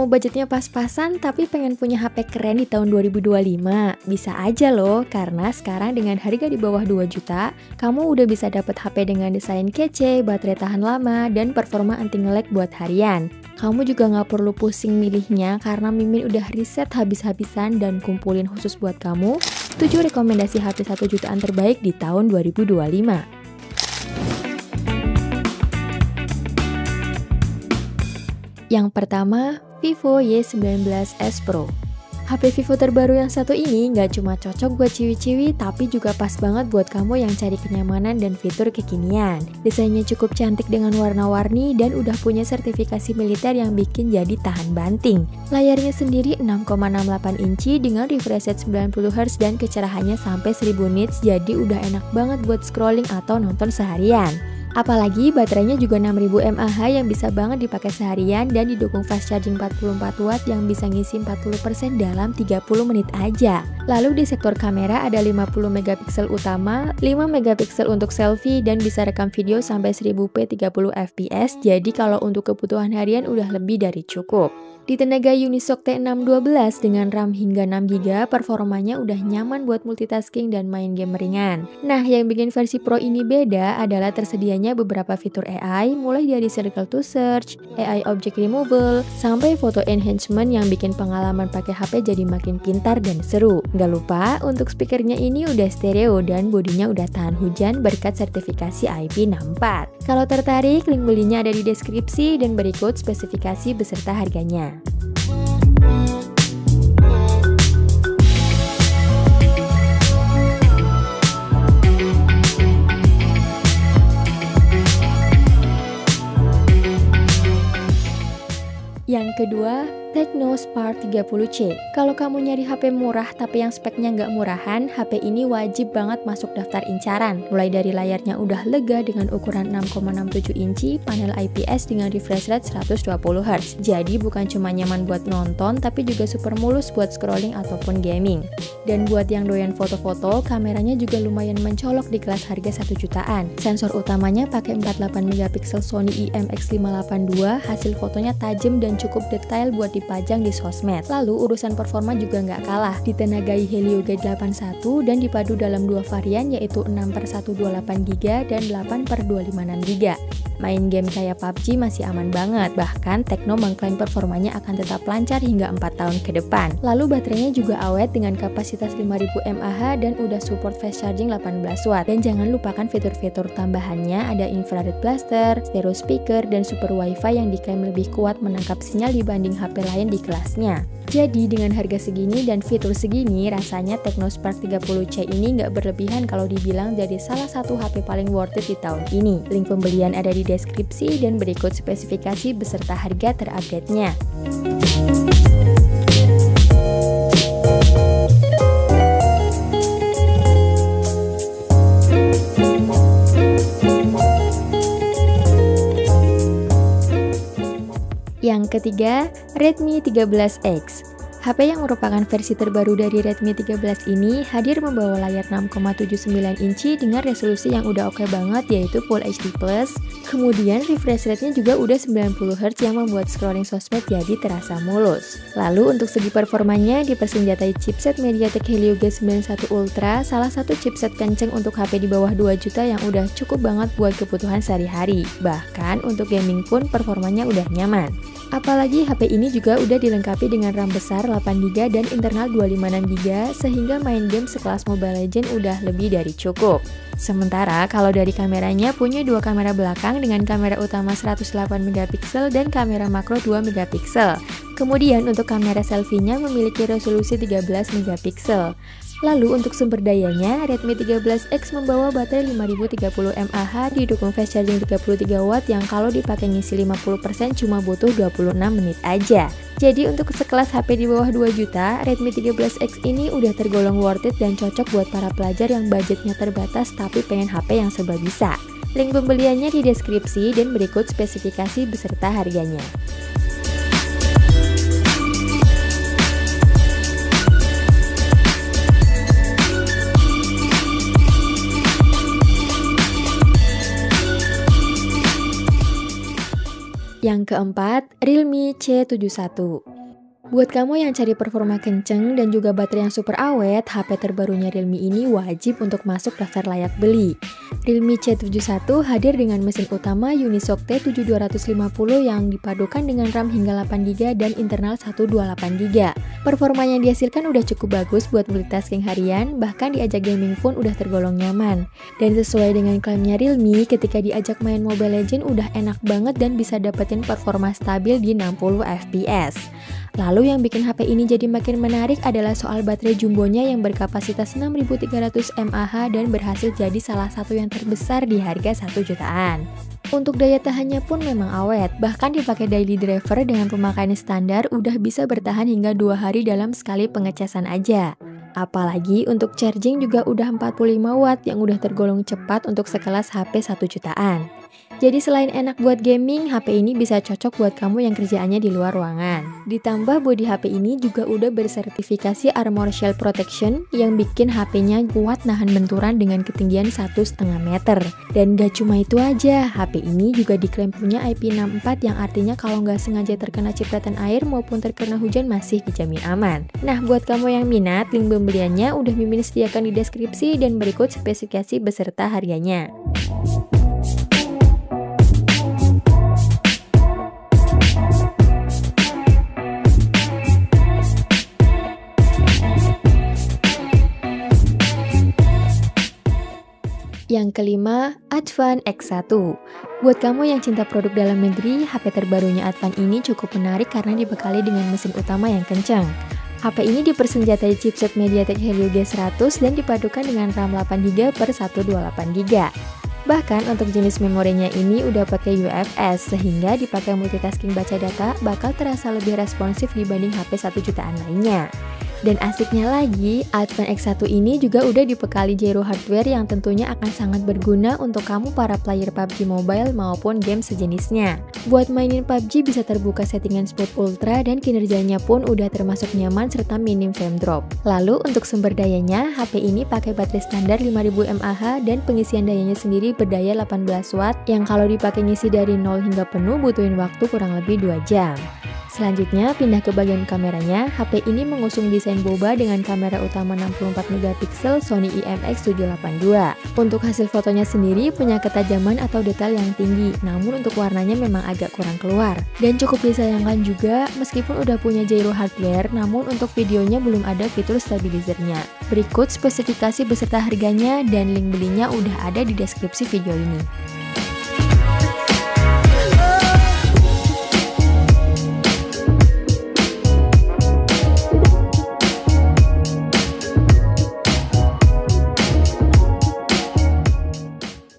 Mau budgetnya pas-pasan tapi pengen punya HP keren di tahun 2025? Bisa aja loh, karena sekarang dengan harga di bawah 2 juta, kamu udah bisa dapet HP dengan desain kece, baterai tahan lama, dan performa anti nge-lag buat harian. Kamu juga nggak perlu pusing milihnya karena Mimin udah riset habis-habisan dan kumpulin khusus buat kamu 7 rekomendasi HP 1 jutaan terbaik di tahun 2025. Yang pertama, Vivo Y19s Pro. HP Vivo terbaru yang satu ini nggak cuma cocok buat ciwi-ciwi, tapi juga pas banget buat kamu yang cari kenyamanan dan fitur kekinian. Desainnya cukup cantik dengan warna-warni dan udah punya sertifikasi militer yang bikin jadi tahan banting. Layarnya sendiri 6,68 inci dengan refresh rate 90Hz dan kecerahannya sampai 1000 nits, jadi udah enak banget buat scrolling atau nonton seharian. Apalagi baterainya juga 6000 mAh yang bisa banget dipakai seharian dan didukung fast charging 44 watt yang bisa ngisi 40% dalam 30 menit aja. Lalu di sektor kamera ada 50 megapiksel utama, 5 megapiksel untuk selfie dan bisa rekam video sampai 1000p 30 fps, jadi kalau untuk kebutuhan harian udah lebih dari cukup. Di tenaga Unisoc T612 dengan RAM hingga 6GB, performanya udah nyaman buat multitasking dan main game ringan. Nah, yang bikin versi Pro ini beda adalah tersedianya beberapa fitur AI, mulai dari circle to search, AI object removal, sampai photo enhancement yang bikin pengalaman pakai HP jadi makin pintar dan seru. Nggak lupa, untuk speakernya ini udah stereo dan bodinya udah tahan hujan berkat sertifikasi IP64. Kalau tertarik, link belinya ada di deskripsi dan berikut spesifikasi beserta harganya. Yang kedua, Tecno Spark 30C. Kalau kamu nyari HP murah tapi yang speknya nggak murahan, HP ini wajib banget masuk daftar incaran. Mulai dari layarnya udah lega dengan ukuran 6,67 inci, panel IPS dengan refresh rate 120Hz. Jadi bukan cuma nyaman buat nonton, tapi juga super mulus buat scrolling ataupun gaming. Dan buat yang doyan foto-foto, kameranya juga lumayan mencolok di kelas harga 1 jutaan. Sensor utamanya pakai 48 megapiksel Sony IMX582, hasil fotonya tajam dan cukup detail buat dipajang di sosmed. Lalu urusan performa juga nggak kalah, ditenagai Helio G81 dan dipadu dalam dua varian yaitu 6/128GB dan 8/256GB. Main game kayak PUBG masih aman banget, bahkan Tecno mengklaim performanya akan tetap lancar hingga 4 tahun ke depan. Lalu baterainya juga awet dengan kapasitas 5000 mAh dan udah support fast charging 18 watt. Dan jangan lupakan fitur-fitur tambahannya, ada infrared blaster, stereo speaker, dan super wifi yang diklaim lebih kuat menangkap sinyal dibanding HP lain di kelasnya. Jadi dengan harga segini dan fitur segini, rasanya Tecno Spark 30C ini nggak berlebihan kalau dibilang jadi salah satu HP paling worth it di tahun ini. Link pembelian ada di deskripsi dan berikut spesifikasi beserta harga terupdate-nya. Yang ketiga, Redmi 13X. HP yang merupakan versi terbaru dari Redmi 13 ini hadir membawa layar 6,79 inci dengan resolusi yang udah oke banget yaitu Full HD+. Kemudian refresh rate-nya juga udah 90Hz yang membuat scrolling sosmed jadi terasa mulus. Lalu untuk segi performanya dipersenjatai chipset MediaTek Helio G91 Ultra, salah satu chipset kenceng untuk HP di bawah 2 juta yang udah cukup banget buat kebutuhan sehari-hari. Bahkan untuk gaming pun performanya udah nyaman. Apalagi HP ini juga udah dilengkapi dengan RAM besar 8GB dan internal 256GB sehingga main game sekelas Mobile Legends udah lebih dari cukup. Sementara kalau dari kameranya punya dua kamera belakang dengan kamera utama 108MP dan kamera makro 2MP. Kemudian untuk kamera selfie-nya memiliki resolusi 13MP. Lalu untuk sumber dayanya, Redmi 13X membawa baterai 5030 mAh didukung fast charging 33 watt yang kalau dipakai ngisi 50% cuma butuh 26 menit aja. Jadi untuk sekelas HP di bawah 2 juta, Redmi 13X ini udah tergolong worth it dan cocok buat para pelajar yang budgetnya terbatas tapi pengen HP yang serba bisa. Link pembeliannya di deskripsi dan berikut spesifikasi beserta harganya. Yang keempat, Realme C71. Buat kamu yang cari performa kenceng dan juga baterai yang super awet, HP terbarunya Realme ini wajib untuk masuk daftar layak beli. Realme C71 hadir dengan mesin utama Unisoc T7250 yang dipadukan dengan RAM hingga 8GB dan internal 128GB. Performanya yang dihasilkan udah cukup bagus buat multitasking harian, bahkan diajak gaming pun udah tergolong nyaman. Dan sesuai dengan klaimnya Realme, ketika diajak main Mobile Legends udah enak banget dan bisa dapetin performa stabil di 60 fps. Lalu yang bikin HP ini jadi makin menarik adalah soal baterai jumbonya yang berkapasitas 6300 mAh dan berhasil jadi salah satu yang terbesar di harga 1 jutaan. Untuk daya tahannya pun memang awet, bahkan dipakai daily driver dengan pemakaian standar udah bisa bertahan hingga 2 hari dalam sekali pengecasan aja. Apalagi untuk charging juga udah 45 watt yang udah tergolong cepat untuk sekelas HP 1 jutaan. Jadi selain enak buat gaming, HP ini bisa cocok buat kamu yang kerjaannya di luar ruangan. Ditambah bodi HP ini juga udah bersertifikasi Armor Shell Protection yang bikin HP-nya kuat nahan benturan dengan ketinggian 1,5 meter. Dan gak cuma itu aja, HP ini juga diklaim punya IP64 yang artinya kalau nggak sengaja terkena cipratan air maupun terkena hujan masih dijamin aman. Nah, buat kamu yang minat, link pembeliannya udah Mimin sediakan di deskripsi dan berikut spesifikasi beserta harganya. Yang kelima, Advan X1. Buat kamu yang cinta produk dalam negeri, HP terbarunya Advan ini cukup menarik karena dibekali dengan mesin utama yang kencang. HP ini dipersenjatai chipset MediaTek Helio G100 dan dipadukan dengan RAM 8GB per 128GB. Bahkan untuk jenis memorinya ini udah pakai UFS, sehingga dipakai multitasking baca data bakal terasa lebih responsif dibanding HP 1 jutaan lainnya. Dan asiknya lagi, Advan X1 ini juga udah dibekali gyro hardware yang tentunya akan sangat berguna untuk kamu para player PUBG Mobile maupun game sejenisnya. Buat mainin PUBG bisa terbuka settingan Sport Ultra dan kinerjanya pun udah termasuk nyaman serta minim frame drop. Lalu untuk sumber dayanya, HP ini pakai baterai standar 5000 mAh dan pengisian dayanya sendiri berdaya 18 watt yang kalau dipakai ngisi dari 0 hingga penuh butuhin waktu kurang lebih 2 jam. Selanjutnya, pindah ke bagian kameranya. HP ini mengusung desain boba dengan kamera utama 64MP Sony IMX782. Untuk hasil fotonya sendiri punya ketajaman atau detail yang tinggi, namun untuk warnanya memang agak kurang keluar. Dan cukup disayangkan juga, meskipun udah punya gyro hardware, namun untuk videonya belum ada fitur stabilizernya. Berikut spesifikasi beserta harganya dan link belinya udah ada di deskripsi video ini.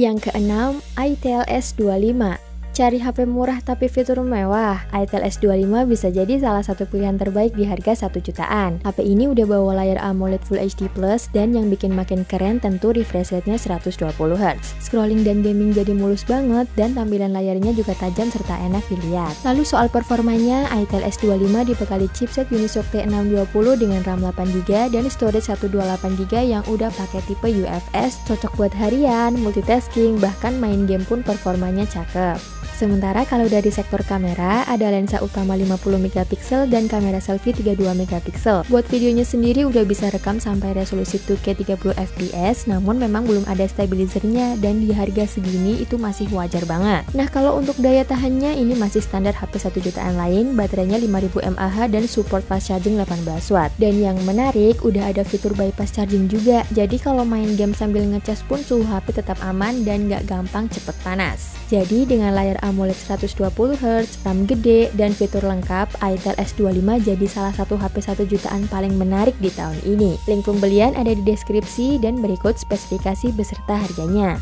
Yang keenam, Itel S25. Cari HP murah tapi fitur mewah, Itel S25 bisa jadi salah satu pilihan terbaik di harga 1 jutaan. HP ini udah bawa layar AMOLED Full HD Plus dan yang bikin makin keren tentu refresh rate-nya 120Hz. Scrolling dan gaming jadi mulus banget dan tampilan layarnya juga tajam serta enak dilihat. Lalu soal performanya, Itel S25 dibekali chipset Unisoc T620 dengan RAM 8GB dan storage 128GB yang udah pakai tipe UFS, cocok buat harian, multitasking, bahkan main game pun performanya cakep. Sementara kalau dari sektor kamera, ada lensa utama 50MP dan kamera selfie 32MP. Buat videonya sendiri udah bisa rekam sampai resolusi 2K 30fps, namun memang belum ada stabilizernya dan di harga segini itu masih wajar banget. Nah, kalau untuk daya tahannya ini masih standar HP 1 jutaan lain, baterainya 5000 mAh dan support fast charging 18 watt. Dan yang menarik, udah ada fitur bypass charging juga, jadi kalau main game sambil ngecas pun suhu HP tetap aman dan gak gampang cepet panas. Jadi dengan layar AMOLED 120Hz, RAM gede, dan fitur lengkap, Itel S25 jadi salah satu HP 1 jutaan paling menarik di tahun ini. Link pembelian ada di deskripsi dan berikut spesifikasi beserta harganya.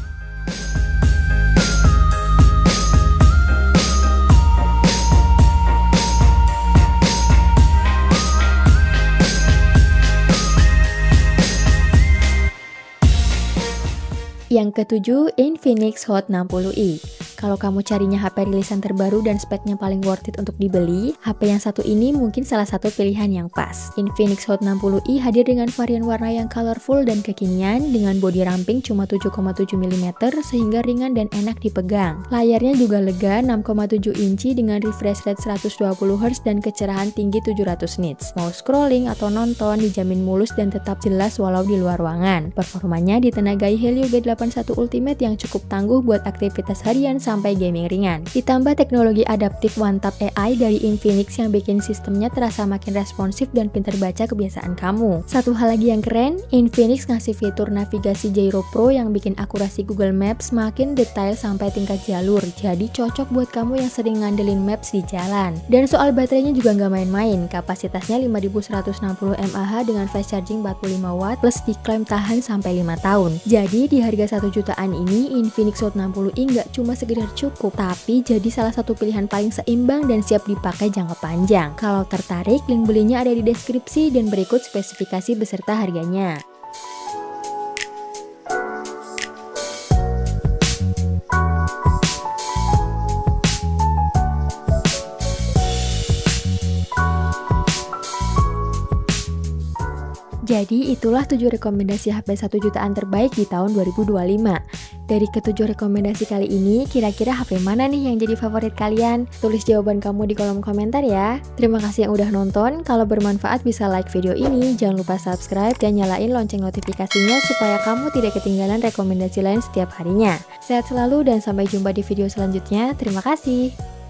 Yang ketujuh, Infinix Hot 60i. Kalau kamu carinya HP rilisan terbaru dan speknya paling worth it untuk dibeli, HP yang satu ini mungkin salah satu pilihan yang pas. Infinix Hot 60i hadir dengan varian warna yang colorful dan kekinian dengan bodi ramping cuma 7,7 mm sehingga ringan dan enak dipegang. Layarnya juga lega 6,7 inci dengan refresh rate 120Hz dan kecerahan tinggi 700 nits. Mau scrolling atau nonton dijamin mulus dan tetap jelas walau di luar ruangan. Performanya ditenagai Helio G81 Ultimate yang cukup tangguh buat aktivitas harian sampai gaming ringan. Ditambah teknologi adaptif One Tap AI dari Infinix yang bikin sistemnya terasa makin responsif dan pintar baca kebiasaan kamu. Satu hal lagi yang keren, Infinix ngasih fitur navigasi Gyro Pro yang bikin akurasi Google Maps makin detail sampai tingkat jalur. Jadi cocok buat kamu yang sering ngandelin Maps di jalan. Dan soal baterainya juga nggak main-main. Kapasitasnya 5160 mAh dengan fast charging 45 watt plus diklaim tahan sampai 5 tahun. Jadi di harga 1 jutaan ini Infinix Hot 60i nggak cuma sekedar cukup, tapi jadi salah satu pilihan paling seimbang dan siap dipakai jangka panjang. Kalau tertarik, link belinya ada di deskripsi dan berikut spesifikasi beserta harganya. Jadi itulah 7 rekomendasi HP 1 jutaan terbaik di tahun 2025. Dari ke-7 rekomendasi kali ini, kira-kira HP mana nih yang jadi favorit kalian? Tulis jawaban kamu di kolom komentar ya. Terima kasih yang udah nonton. Kalau bermanfaat bisa like video ini, jangan lupa subscribe dan nyalain lonceng notifikasinya supaya kamu tidak ketinggalan rekomendasi lain setiap harinya. Sehat selalu dan sampai jumpa di video selanjutnya. Terima kasih.